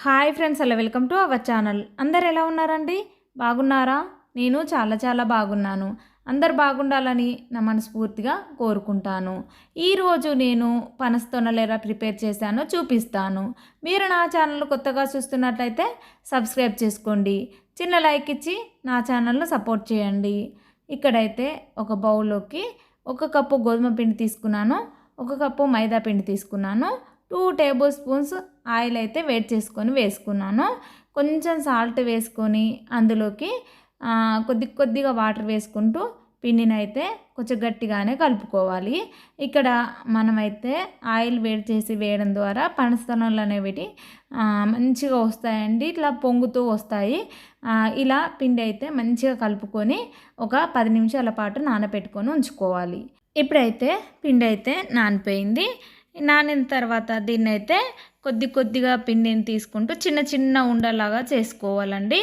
Hi friends, hello, welcome to our channel. అందరు ఎలా ఉన్నారండి? బాగున్నారా? నేను చాలా చాలా బాగున్నాను. అందరు బాగుండాలని నా మనస్ఫూర్తిగా కోరుకుంటాను. ఈరోజు నేను పనస్తోనలు ఎలా ప్రిపేర్ చేశానో చూపిస్తాను. మీరు నా ఛానల్ కొత్తగా చూస్తున్నట్లయితే సబ్స్క్రైబ్ చేసుకోండి. చిన్న లైక్ ఇచ్చి నా ఛానల్ను సపోర్ట్ చేయండి. ఇక్కడైతే ఒక బౌల్లోకి 1 కప్పు గోధుమ పిండి తీసుకున్నాను, 1 కప్పు మైదా పిండి తీసుకున్నాను, 2 టేబుల్ స్పూన్స్ ఆయిల్ అయితే వేడి చేసుకొని వేసుకున్నాను. కొంచెం సాల్ట్ వేసుకొని అందులోకి కొద్దిగా వాటర్ వేసుకుంటూ పిండిని అయితే కొంచెం గట్టిగానే కలుపుకోవాలి. ఇక్కడ మనమైతే ఆయిల్ వేడి చేసి వేయడం ద్వారా పనస్తనలు అనేవి మంచిగా వస్తాయండి. ఇట్లా పొంగుతూ వస్తాయి. ఇలా పిండి అయితే మంచిగా కలుపుకొని ఒక 10 నిమిషాల పాటు నానబెట్టుకొని ఉంచుకోవాలి. ఇప్పుడైతే పిండి అయితే నానిపోయింది. నానిన తర్వాత దీన్నైతే కొద్దిగా పిండిని తీసుకుంటూ చిన్న చిన్న ఉండలాగా చేసుకోవాలండి.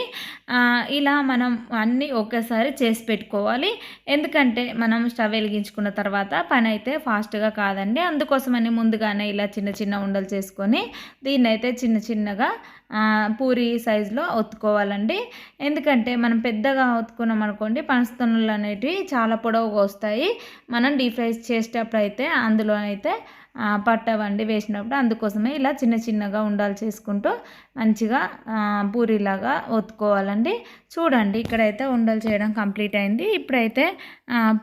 ఇలా మనం అన్నీ ఒకేసారి చేసి పెట్టుకోవాలి. ఎందుకంటే మనం స్టవ్ వెలిగించుకున్న తర్వాత పని అయితే ఫాస్ట్గా కాదండి. అందుకోసమని ముందుగానే ఇలా చిన్న చిన్న ఉండలు చేసుకొని దీన్నైతే చిన్న చిన్నగా పూరి సైజులో ఒత్తుకోవాలండి. ఎందుకంటే మనం పెద్దగా ఒత్తుకున్నాం అనుకోండి, పనస్తనులు అనేటివి చాలా పొడవుగా వస్తాయి. మనం డీప్ ఫ్రై చేసేటప్పుడు అయితే అందులో అయితే పట్టవండి వేసినప్పుడు. అందుకోసమే ఇలా చిన్న చిన్నగా ఉండాలి చేసుకుంటూ మంచిగా పూరిలాగా ఒత్తుకోవాలండి. చూడండి, ఇక్కడైతే ఉండలు చేయడం కంప్లీట్ అయింది. ఇప్పుడైతే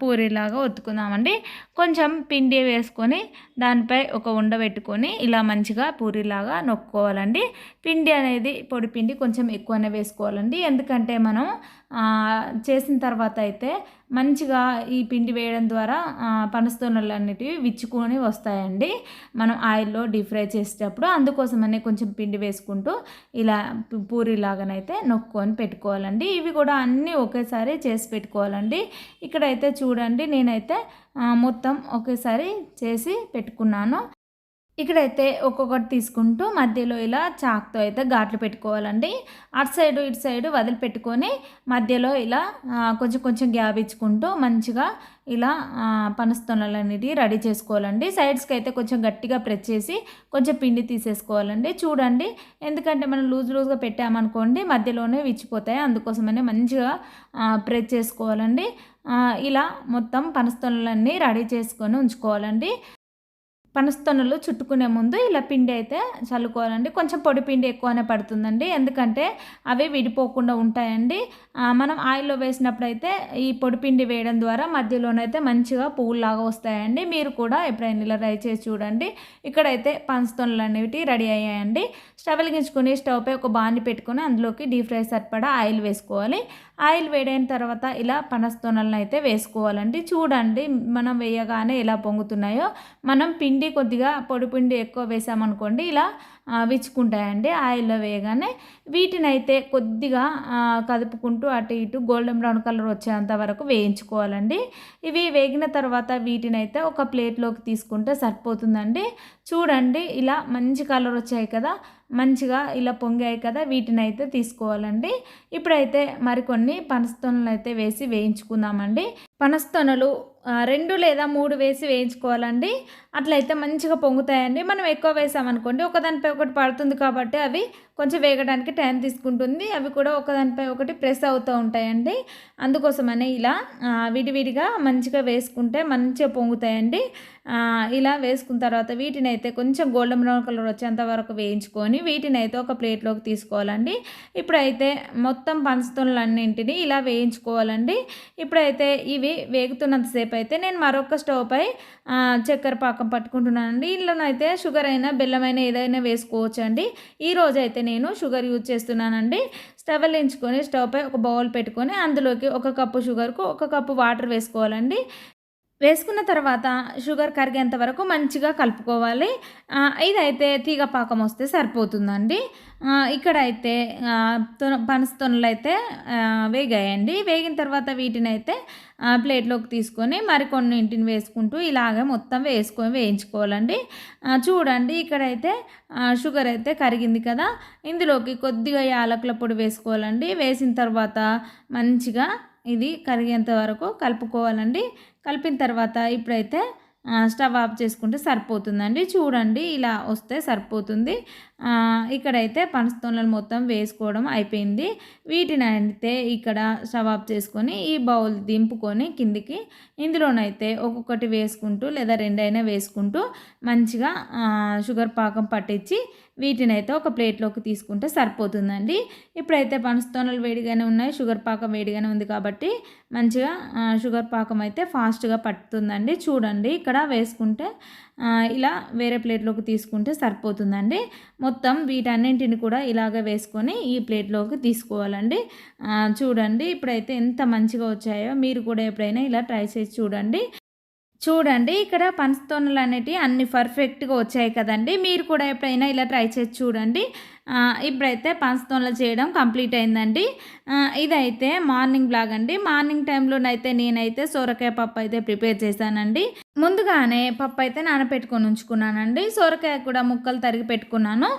పూరిలాగా ఒత్తుకుందామండి. కొంచెం పిండి వేసుకొని దానిపై ఒక ఉండ పెట్టుకొని ఇలా మంచిగా పూరిలాగా నొక్కోవాలండి. పిండి అనేది పొడి పిండి కొంచెం ఎక్కువనే వేసుకోవాలండి. ఎందుకంటే మనం చేసిన తర్వాత అయితే మంచిగా ఈ పిండి వేయడం ద్వారా పనస్తోనలు అనేటివి విచ్చుకొని వస్తాయండి మనం ఆయిల్లో డీప్ ఫ్రై చేసేటప్పుడు. అందుకోసమనే కొంచెం పిండి వేసుకుంటూ ఇలా పూరిలాగానైతే నొక్కొని పెట్టుకోవాలండి. ఇవి కూడా అన్నీ ఒకేసారి చేసి పెట్టుకోవాలండి. ఇక్కడైతే చూడండి, నేనైతే మొత్తం ఒకేసారి చేసి పెట్టుకున్నాను. ఇక్కడైతే ఒక్కొక్కటి తీసుకుంటూ మధ్యలో ఇలా చాక్తో అయితే ఘాట్లు పెట్టుకోవాలండి. అటు సైడు ఇటు సైడు వదిలిపెట్టుకొని మధ్యలో ఇలా కొంచెం గ్యాప్ ఇచ్చుకుంటూ మంచిగా ఇలా పనస్తోనలు అనేది రెడీ చేసుకోవాలండి. సైడ్స్కి అయితే కొంచెం గట్టిగా ప్రెస్ చేసి కొంచెం పిండి తీసేసుకోవాలండి. చూడండి, ఎందుకంటే మనం లూజ్గా పెట్టామనుకోండి మధ్యలోనే విచ్చిపోతాయి. అందుకోసమనే మంచిగా ప్రెస్ చేసుకోవాలండి. ఇలా మొత్తం పనస్తోనలన్నీ రెడీ చేసుకొని ఉంచుకోవాలండి. పనస్తొనలు చుట్టుకునే ముందు ఇలా పిండి అయితే చల్లుకోవాలండి. కొంచెం పొడి పిండి ఎక్కువనే పడుతుందండి, ఎందుకంటే అవి విడిపోకుండా ఉంటాయండి. మనం ఆయిల్లో వేసినప్పుడు అయితే ఈ పొడి పిండి వేయడం ద్వారా మధ్యలోనైతే మంచిగా పువ్వులాగా వస్తాయండి. మీరు కూడా ఎప్పుడైనా ఇలా ట్రై చేసి చూడండి. ఇక్కడైతే పనస్తొనలు అనేవి రెడీ అయ్యాయండి. స్టవ్ వెలిగించుకొని స్టవ్ పై ఒక బాండి పెట్టుకొని అందులోకి డీప్ ఫ్రై సరిపడా ఆయిల్ వేసుకోవాలి. ఆయిల్ వేడైన తర్వాత ఇలా పనస్తొనలను అయితే వేసుకోవాలండి. చూడండి, మనం వేయగానే ఎలా పొంగుతున్నాయో. మనం పిండి కొద్దిగా పొడి పిండి ఎక్కువ వేసామనుకోండి ఇలా విచ్చుకుంటాయండి ఆయిల్లో వేయగానే. వీటిని అయితే కొద్దిగా కదుపుకుంటూ అటు ఇటు గోల్డెన్ బ్రౌన్ కలర్ వచ్చేంత వరకు వేయించుకోవాలండి. ఇవి వేగిన తర్వాత వీటిని అయితే ఒక ప్లేట్లోకి తీసుకుంటే సరిపోతుందండి. చూడండి, ఇలా మంచి కలర్ వచ్చాయి కదా, మంచిగా ఇలా పొంగాయి కదా, వీటిని అయితే తీసుకోవాలండి. ఇప్పుడైతే మరికొన్ని పనస్తొనలు అయితే వేసి వేయించుకుందామండి. పనస్తొనలు 2 లేదా 3 వేసి వేయించుకోవాలండి. అట్లయితే మంచిగా పొంగుతాయండి. మనం ఎక్కువ వేసామనుకోండి ఒకదానిపై ఒకటి పడుతుంది కాబట్టి అవి కొంచెం వేగడానికి టైం తీసుకుంటుంది. అవి కూడా ఒకదానిపై ఒకటి ప్రెస్ అవుతూ ఉంటాయండి. అందుకోసమనే ఇలా విడివిడిగా మంచిగా వేసుకుంటే మంచిగా పొంగుతాయండి. ఇలా వేసుకున్న తర్వాత వీటిని అయితే కొంచెం గోల్డెన్ బ్రౌన్ కలర్ వచ్చేంత వరకు వేయించుకొని వీటిని అయితే ఒక ప్లేట్లోకి తీసుకోవాలండి. ఇప్పుడైతే మొత్తం పనస్తొనలన్నింటినీ ఇలా వేయించుకోవాలండి. ఇప్పుడైతే ఇవి వేగుతున్నంతసేపు అయితే నేను మరొక స్టవ్ పై చక్కెర పాకం పట్టుకుంటున్నానండి. ఇందులోనైతే షుగర్ అయినా బెల్లమైనా ఏదైనా వేసుకోవచ్చు అండి. ఈరోజు అయితే నేను షుగర్ యూజ్ చేస్తున్నానండి. స్టవ్ వెలిగించుకొని స్టవ్ పై ఒక బౌల్ పెట్టుకొని అందులోకి 1 కప్పు షుగర్కు 1 కప్పు వాటర్ వేసుకోవాలండి. వేసుకున్న తర్వాత షుగర్ కరిగేంత వరకు మంచిగా కలుపుకోవాలి. ఇదైతే తీగ పాకం వస్తే సరిపోతుందండి. ఇక్కడైతే పనస్తొనలు అయితే వేగాయండి. వేగిన తర్వాత వీటిని అయితే ప్లేట్లోకి తీసుకొని మరికొన్నింటిని వేసుకుంటూ ఇలాగే మొత్తం వేయించుకోవాలండి. చూడండి, ఇక్కడైతే షుగర్ అయితే కరిగింది కదా, ఇందులోకి కొద్దిగా యాలకుల పొడి వేసుకోవాలండి. వేసిన తర్వాత మంచిగా ఇది కరిగేంత వరకు కలుపుకోవాలండి. కలిపిన తర్వాత ఇప్పుడైతే స్టవ్ ఆఫ్ చేసుకుంటే సరిపోతుందండి. చూడండి, ఇలా వస్తే సరిపోతుంది. ఇక్కడైతే పనస్తోనలు మొత్తం వేసుకోవడం అయిపోయింది. వీటిని అయితే ఇక్కడ స్టవ్ ఆఫ్ చేసుకొని ఈ బౌల్ దింపుకొని కిందికి ఇందులోనైతే ఒక్కొక్కటి వేసుకుంటూ లేదా రెండైనా వేసుకుంటూ మంచిగా షుగర్ పాకం పట్టించి వీటినైతే ఒక ప్లేట్లోకి తీసుకుంటే సరిపోతుందండి. ఇప్పుడైతే పనస్తోనలు వేడిగానే ఉన్నాయి, షుగర్ పాకం వేడిగానే ఉంది కాబట్టి మంచిగా షుగర్ పాకం అయితే ఫాస్ట్గా పట్టుతుందండి. చూడండి ఇక్కడ వేసుకుంటే ఇలా వేరే ప్లేట్లోకి తీసుకుంటే సరిపోతుందండి. మొత్తం వీటన్నింటిని కూడా ఇలాగ వేసుకొని ఈ ప్లేట్లోకి తీసుకోవాలండి. చూడండి ఇప్పుడైతే ఎంత మంచిగా వచ్చాయో మీరు కూడా ఎప్పుడైనా ఇలా ట్రై చేసి చూడండి. చూడండి ఇక్కడ పనస్తోనలు అనేటివి అన్ని పర్ఫెక్ట్గా వచ్చాయి కదండి. మీరు కూడా ఎప్పుడైనా ఇలా ట్రై చేసి చూడండి. ఇప్పుడైతే పనస్తోనలు చేయడం కంప్లీట్ అయిందండి. ఇదైతే మార్నింగ్ బ్లాగ్ అండి. మార్నింగ్ టైంలోనైతే నేనైతే సొరకాయ పప్పు అయితే ప్రిపేర్ చేశానండి. ముందుగానే పప్పు అయితే నానబెట్టుకొని ఉంచుకున్నానండి. సొరకాయ కూడా ముక్కలు తరిగి పెట్టుకున్నాను.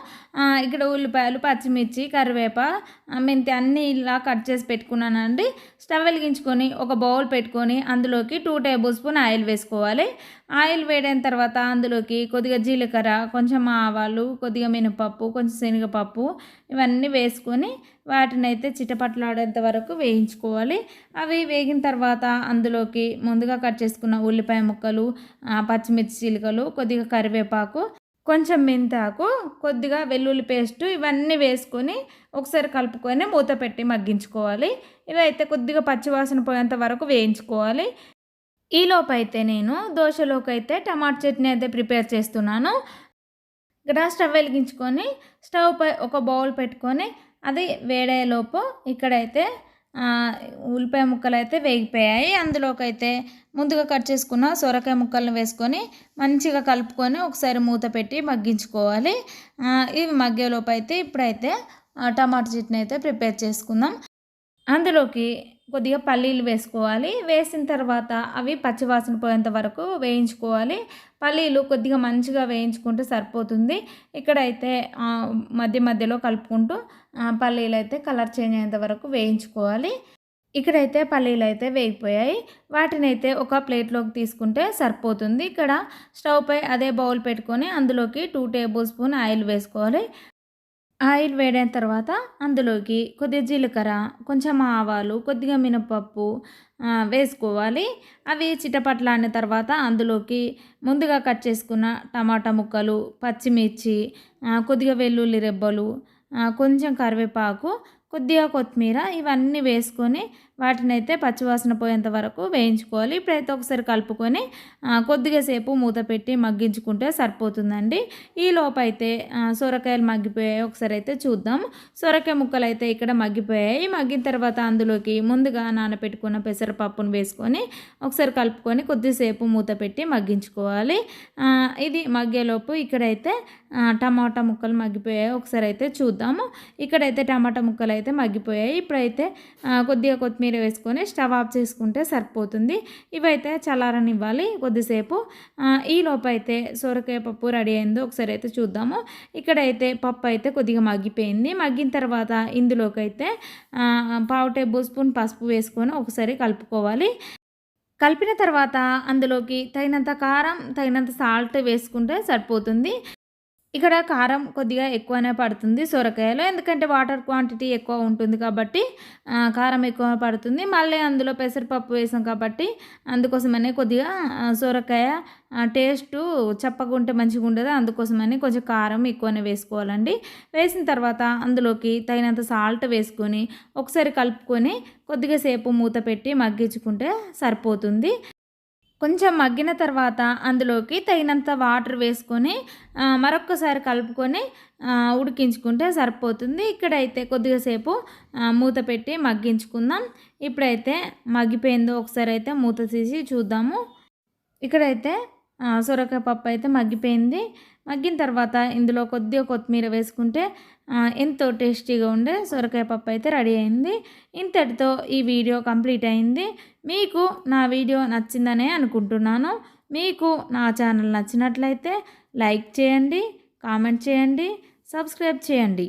ఇక్కడ ఉల్లిపాయలు, పచ్చిమిర్చి, కరివేప, మెంతి అన్నీ ఇలా కట్ చేసి పెట్టుకున్నానండి. స్టవ్ వెలిగించుకొని ఒక బౌల్ పెట్టుకొని అందులోకి 2 టేబుల్ స్పూన్ ఆయిల్ వేసుకోవాలి. ఆయిల్ వేడైన తర్వాత అందులోకి కొద్దిగా జీలకర్ర, కొంచెం ఆవాలు, కొద్దిగా మినపప్పు, కొంచెం శనగపప్పు ఇవన్నీ వేసుకొని వాటినైతే చిటపట్లాడేంత వరకు వేయించుకోవాలి. అవి వేగిన తర్వాత అందులోకి ముందుగా కట్ చేసుకున్న ఉల్లిపాయ ముక్కలు, పచ్చిమిర్చి చిలుకలు, కొద్దిగా కరివేపాకు, కొంచెం మెంతాకు, కొద్దిగా వెల్లుల్లి పేస్టు ఇవన్నీ వేసుకొని ఒకసారి కలుపుకొని మూత పెట్టి మగ్గించుకోవాలి. ఇవైతే కొద్దిగా పచ్చివాసన పోయేంత వరకు వేయించుకోవాలి. ఈలోపు అయితే నేను దోశలోకి అయితే టమాటా చట్నీ అయితే ప్రిపేర్ చేస్తున్నాను. ఇక్కడ స్టవ్ వెలిగించుకొని స్టవ్ పై ఒక బౌల్ పెట్టుకొని అది వేడయ్యేలోపు ఇక్కడైతే ఉల్లిపాయ ముక్కలు అయితే వేగిపోయాయి. అందులోకి అయితే ముందుగా కట్ చేసుకున్న సొరకాయ ముక్కలను వేసుకొని మంచిగా కలుపుకొని ఒకసారి మూత పెట్టి మగ్గించుకోవాలి. ఇవి మగ్గేలోపు అయితే ఇప్పుడైతే టమాటా చట్నీ అయితే ప్రిపేర్ చేసుకుందాం. అందులోకి కొద్దిగా పల్లీలు వేసుకోవాలి. వేసిన తర్వాత అవి పచ్చివాసన పోయేంత వరకు వేయించుకోవాలి. పల్లీలు కొద్దిగా మంచిగా వేయించుకుంటే సరిపోతుంది. ఇక్కడైతే మధ్య మధ్యలో కలుపుకుంటూ పల్లీలు అయితే కలర్ చేంజ్ అయ్యేంత వరకు వేయించుకోవాలి. ఇక్కడైతే పల్లీలు అయితే వేగిపోయాయి. వాటిని అయితే ఒక ప్లేట్లోకి తీసుకుంటే సరిపోతుంది. ఇక్కడ స్టవ్ పై అదే బౌల్ పెట్టుకొని అందులోకి 2 టేబుల్ స్పూన్ ఆయిల్ వేసుకోవాలి. ఆయిల్ వేడైన తర్వాత అందులోకి కొద్దిగా జీలకర్ర, కొంచెం ఆవాలు, కొద్దిగా మినపప్పు వేసుకోవాలి. అవి చిటపట్లాడిన తర్వాత అందులోకి ముందుగా కట్ చేసుకున్న టమాటా ముక్కలు, పచ్చిమిర్చి, కొద్దిగా వెల్లుల్లి రెబ్బలు, కొంచెం కరివేపాకు, కొద్దిగా కొత్తిమీర ఇవన్నీ వేసుకొని వాటినైతే పచ్చివాసన పోయేంత వరకు వేయించుకోవాలి. ఇప్పుడైతే ఒకసారి కలుపుకొని కొద్దిగా సేపు మూత పెట్టి మగ్గించుకుంటే సరిపోతుందండి. ఈ లోపైతే సొరకాయలు మగ్గిపోయాయి, ఒకసారి అయితే చూద్దాం. సొరకాయ ముక్కలు అయితే ఇక్కడ మగ్గిపోయాయి. మగ్గిన తర్వాత అందులోకి ముందుగా నానబెట్టుకున్న పెసరపప్పును వేసుకొని ఒకసారి కలుపుకొని కొద్దిసేపు మూత పెట్టి మగ్గించుకోవాలి. ఇది మగ్గేలోపు ఇక్కడైతే టమాటా ముక్కలు మగ్గిపోయాయి, ఒకసారి అయితే చూద్దాము. ఇక్కడైతే టమాటా ముక్కలు అయితే మగ్గిపోయాయి. ఇప్పుడైతే కొద్దిగా కొత్తిమీర వేసుకొని స్టవ్ ఆఫ్ చేసుకుంటే సరిపోతుంది. ఇవైతే చల్లారనివ్వాలి కొద్దిసేపు. ఈ లోపు అయితే సొరకాయ పప్పు రెడీ అయిందో ఒకసారి అయితే చూద్దాము. ఇక్కడైతే పప్పు అయితే కొద్దిగా మగ్గిపోయింది. మగ్గిన తర్వాత ఇందులోకి అయితే 1/2 టేబుల్ స్పూన్ పసుపు వేసుకొని ఒకసారి కలుపుకోవాలి. కలిపిన తర్వాత అందులోకి తగినంత కారం, తగినంత సాల్ట్ వేసుకుంటే సరిపోతుంది. ఇక్కడ కారం కొద్దిగా ఎక్కువనే పడుతుంది సొరకాయలో, ఎందుకంటే వాటర్ క్వాంటిటీ ఎక్కువ ఉంటుంది కాబట్టి కారం ఎక్కువ పడుతుంది. మళ్ళీ అందులో పెసరపప్పు వేసాం కాబట్టి అందుకోసమనే కొద్దిగా సొరకాయ టేస్టు చప్పగా ఉంటే మంచిగా ఉండదు. అందుకోసమని కొంచెం కారం ఎక్కువనే వేసుకోవాలండి. వేసిన తర్వాత అందులోకి తగినంత సాల్ట్ వేసుకొని ఒకసారి కలుపుకొని కొద్దిగా సేపు మూత పెట్టి మగ్గించుకుంటే సరిపోతుంది. కొంచెం మగ్గిన తర్వాత అందులోకి తగినంత వాటర్ వేసుకొని మరొక్కసారి కలుపుకొని ఉడికించుకుంటే సరిపోతుంది. ఇక్కడైతే కొద్దిగా సేపు మూత పెట్టి మగ్గించుకుందాం. ఇప్పుడైతే మగ్గిపోయిందో ఒకసారి అయితే మూత తీసి చూద్దాము. ఇక్కడైతే సొరకాయ పప్పు అయితే మగ్గిపోయింది. మగ్గిన తర్వాత ఇందులో కొద్దిగా కొత్తిమీర వేసుకుంటే ఎంతో టేస్టీగా ఉండే సొరకాయ పప్పు అయితే రెడీ అయింది. ఇంతటితో ఈ వీడియో కంప్లీట్ అయింది. మీకు నా వీడియో నచ్చిందనే అనుకుంటున్నాను. మీకు నా ఛానల్ నచ్చినట్లయితే లైక్ చేయండి, కామెంట్ చేయండి, సబ్స్క్రైబ్ చేయండి.